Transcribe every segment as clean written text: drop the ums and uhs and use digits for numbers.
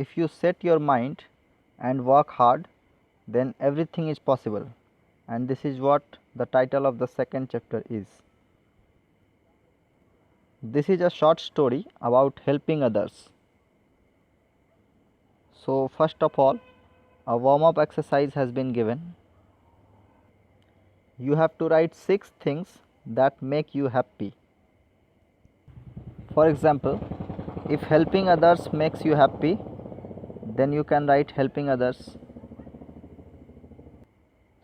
if you set your mind and work hard, then everything is possible. And this is what the title of the second chapter is. This is a short story about helping others. So first of all, a warm-up exercise has been given. You have to write 6 things that make you happy. For example, if helping others makes you happy, then you can write helping others.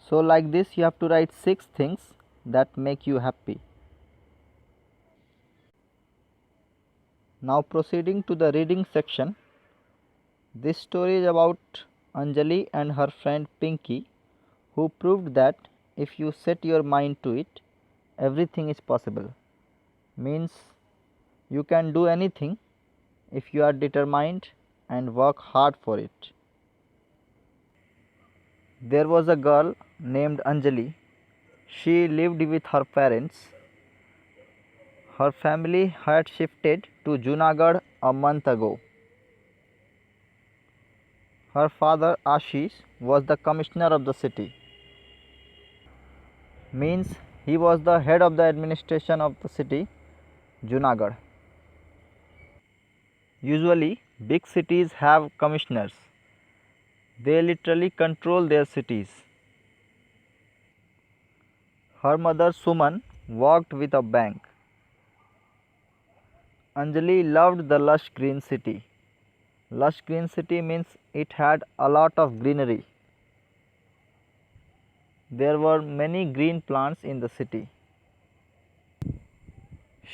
So like this you have to write 6 things that make you happy. Now proceeding to the reading section. This story is about Anjali and her friend Pinky, who proved that if you set your mind to it, everything is possible. Means you can do anything if you are determined and work hard for it. There was a girl named Anjali. She lived with her parents. Her family had shifted to Junagadh a month ago. Her father Ashish was the commissioner of the city. Means he was the head of the administration of the city, Junagadh. Usually big cities have commissioners. They literally control their cities. Her mother Suman worked with a bank. Anjali loved the lush green city. Lush green city means it had a lot of greenery. There were many green plants in the city.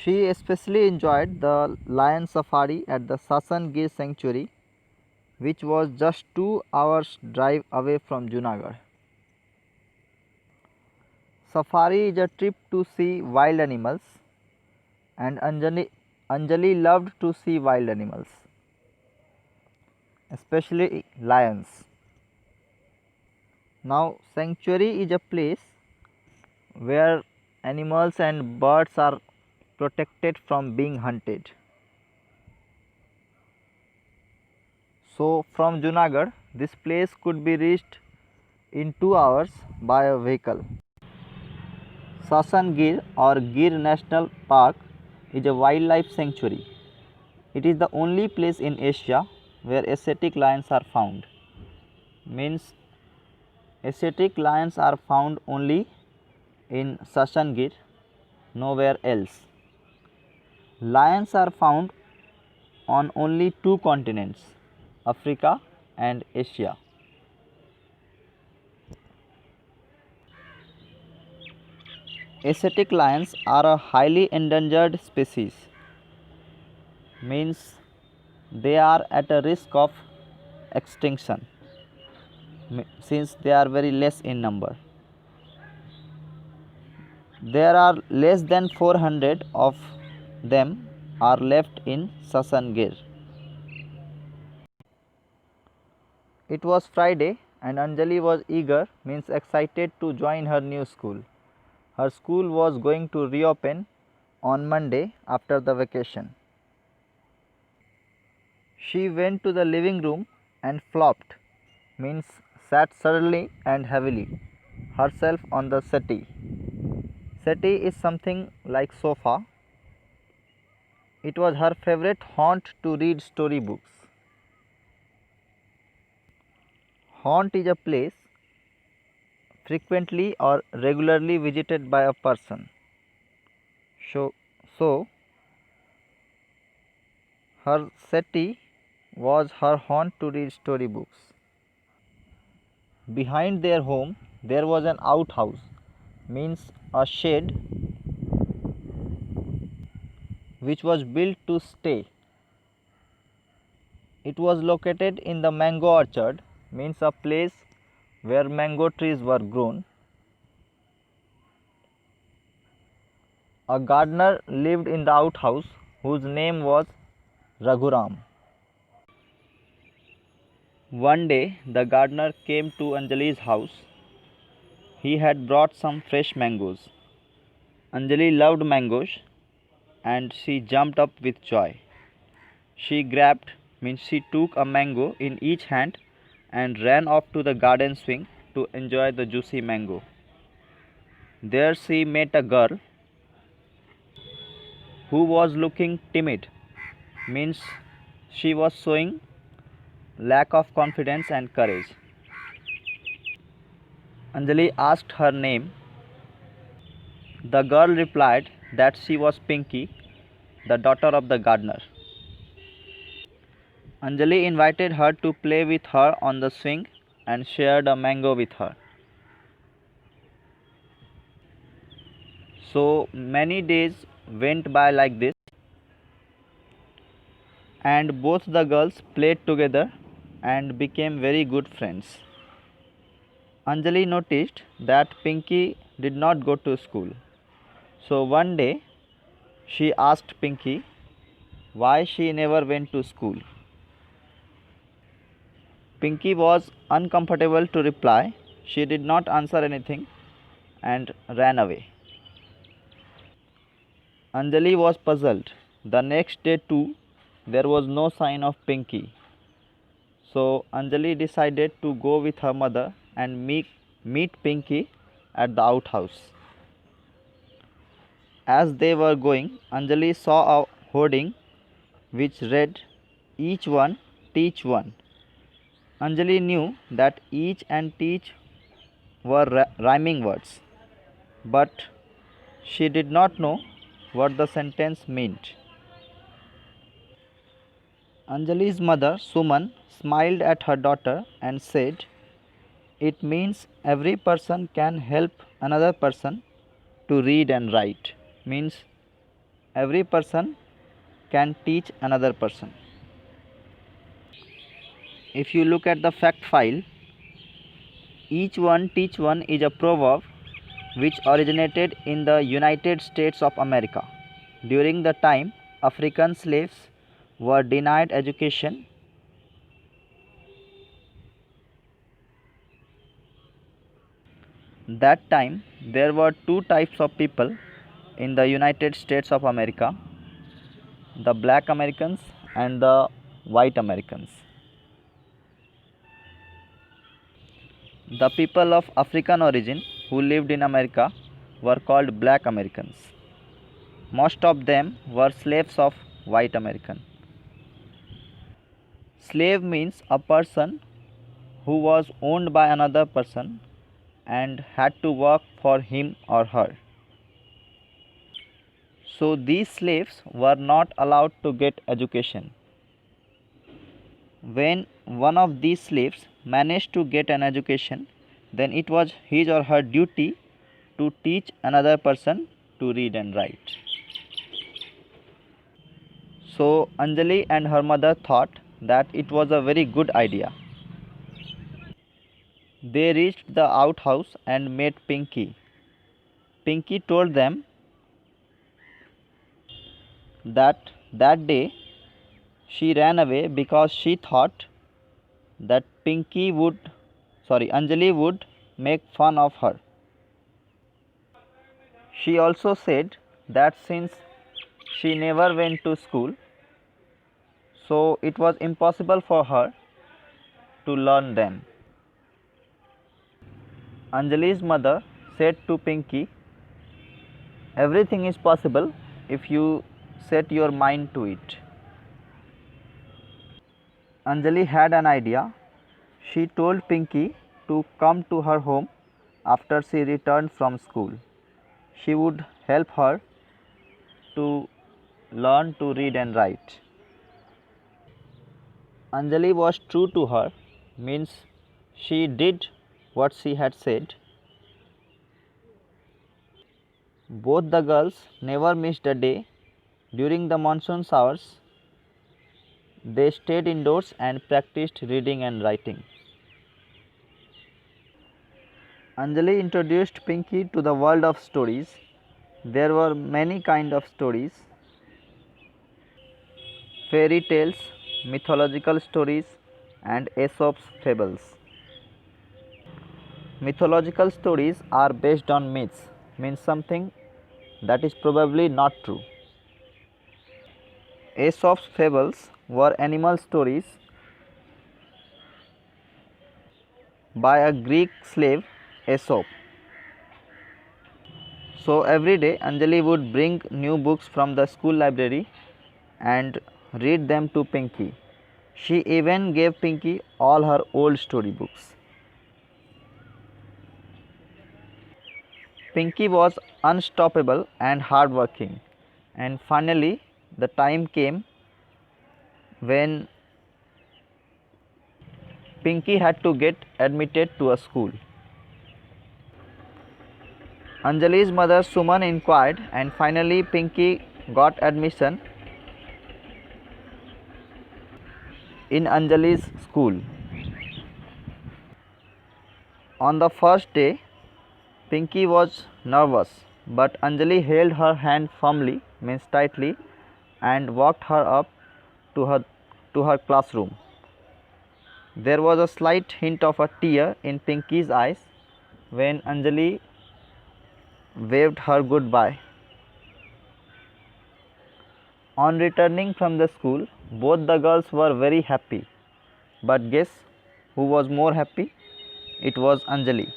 She especially enjoyed the lion safari at the Sasan Gir sanctuary, which was just 2 hours drive away from Junagadh. Safari is a trip to see wild animals, and Anjali loved to see wild animals, especially lions. Now sanctuary is a place where animals and birds are protected from being hunted. So from Junagadh, this place could be reached in 2 hours by a vehicle. Sasan Gir or Gir National Park is a wildlife sanctuary. It is the only place in Asia where Asiatic lions are found. Means Asiatic lions are found only in Sasan Gir, nowhere else. Lions are found on only 2 continents, Africa and Asia. Asiatic lions are a highly endangered species. Means they are at a risk of extinction since they are very less in number. There are less than 400 of them are left in Sasan Gir. It was Friday and Anjali was eager, means excited to join her new school. Her school was going to reopen on Monday after the vacation. She went to the living room and flopped, means sat suddenly and heavily, herself on the settee. Settee is something like sofa. It was her favorite haunt to read storybooks. Haunt is a place frequently or regularly visited by a person. So her settee was her haunt to read storybooks. Behind their home there was an outhouse, means a shed which was built to stay. It was located in the mango orchard, means a place where mango trees were grown. A gardener lived in the outhouse whose name was Raghuram. One day the gardener came to Anjali's house. He had brought some fresh mangoes. Anjali loved mangoes and she jumped up with joy. She grabbed means she took a mango in each hand and ran off to the garden swing to enjoy the juicy mango. There she met a girl who was looking timid, means she was showing lack of confidence and courage. Anjali asked her name. The girl replied that she was Pinky, the daughter of the gardener. Anjali invited her to play with her on the swing and shared a mango with her. So many days went by like this, and both the girls played together and became very good friends. Anjali noticed that Pinky did not go to school. So one day she asked Pinky why she never went to school. Pinky was uncomfortable to reply. She did not answer anything and ran away. Anjali was puzzled. The next day too, there was no sign of Pinky. So Anjali decided to go with her mother and meet Pinky at the outhouse. As they were going, Anjali saw a hoarding which read, "Each one, teach one." Anjali knew that each and teach were rhyming words, but she did not know what the sentence meant. Anjali's mother, Suman, smiled at her daughter and said, "It means every person can help another person to read and write." Means every person can teach another person. If you look at the fact file, "Each one teach one" is a proverb which originated in the United States of America during the time African slaves were denied education. That time there were two types of people in the United States of America, the black Americans and the white Americans. The people of African origin who lived in America were called black Americans. Most of them were slaves of white American. Slave means a person who was owned by another person and had to work for him or her. So these slaves were not allowed to get education. When one of these slaves managed to get an education, then it was his or her duty to teach another person to read and write. So Anjali and her mother thought that it was a very good idea. They reached the outhouse and met Pinky. Pinky told them that day she ran away because she thought that Anjali would make fun of her. She also said that since she never went to school, so it was impossible for her to learn them. Anjali's mother said to Pinky, "Everything is possible if you set your mind to it." Anjali had an idea. She told Pinky to come to her home after she returned from school. She would help her to learn to read and write. Anjali was true to her, means she did what she had said. Both the girls never missed a day. During the monsoon hours, they stayed indoors and practiced reading and writing. Anjali introduced Pinky to the world of stories. There were many kinds of stories: fairy tales, mythological stories, and Aesop's fables. Mythological stories are based on myths, means something that is probably not true. Aesop's fables were animal stories by a Greek slave, Aesop. So every day Anjali would bring new books from the school library and read them to Pinky. She even gave Pinky all her old storybooks. Pinky was unstoppable and hardworking, and finally the time came when Pinky had to get admitted to a school. Anjali's mother Suman inquired, and finally Pinky got admission in Anjali's school. On the first day, Pinky was nervous, but Anjali held her hand firmly, means tightly, and walked her up to her classroom. There was a slight hint of a tear in Pinky's eyes when Anjali waved her goodbye. On returning from the school, both the girls were very happy. But guess who was more happy? It was Anjali.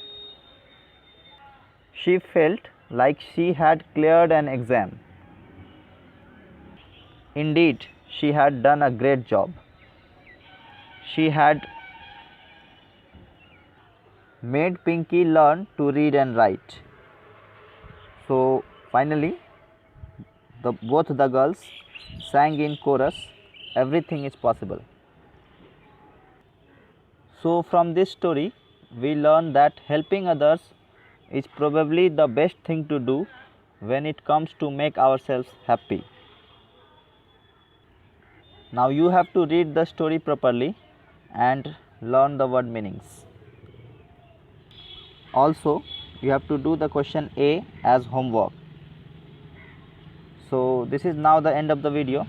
She felt like she had cleared an exam. Indeed, she had done a great job. She had made Pinky learn to read and write. So finally, both the girls sang in chorus, "Everything is possible." So from this story, we learn that helping others is probably the best thing to do when it comes to make ourselves happy. Now you have to read the story properly and learn the word meanings. Also, you have to do the question A as homework. So this is now the end of the video.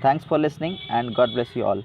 Thanks for listening and God bless you all.